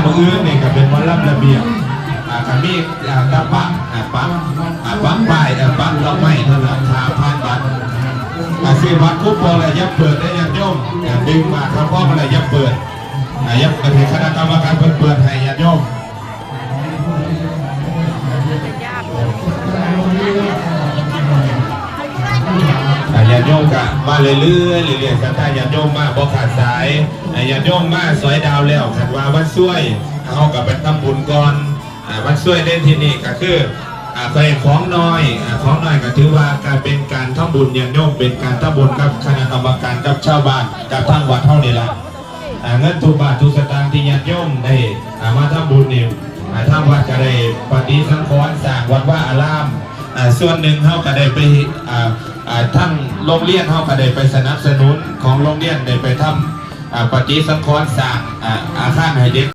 มืออื่นนี่ก็เป็นวันรับระเบียบขมีตะปักปักป้ายปักดอกไม้เท่านั้นทาผ่านบัตรซื้อบัตรคุปปองอะไรยับเปิดได้ยับย่อมดึงมาครับพ่ออะไรยับเปิดยับกระถิ่นคณะกรรมการเปิดให้ยับย่อมญาติโยมกะมาเรื่อยๆกันถ้าญาติโยมมาบ่ขาดสายญาติโยมมาสวยดาวแล้วขันว่าวันช่วยเขากับไปทำบุญก่อนวันช่วยเล่นที่นี่ก็คือเคยของน้อยก็ถือว่าการเป็นการทำบุญญาติโยมเป็นการทำบุญกับคณะกรรมการกับชาวบ้านกับทางวัดเท่านี้ละเงินทุกบาททุกสตางค์ที่ญาติโยมได้มาทำบุญนี่ทางวัดก็ได้ปฏิสังขรณ์สร้างวัดว่าอารามส่วนหนึ่งเขาก็ได้ไปทั้งโรงเรียนเขาก็ได้ไปสนับสนุนของโรงเรียนได้ไปทำปฏิสังขรณ์สร้างอาคารให้เด็ก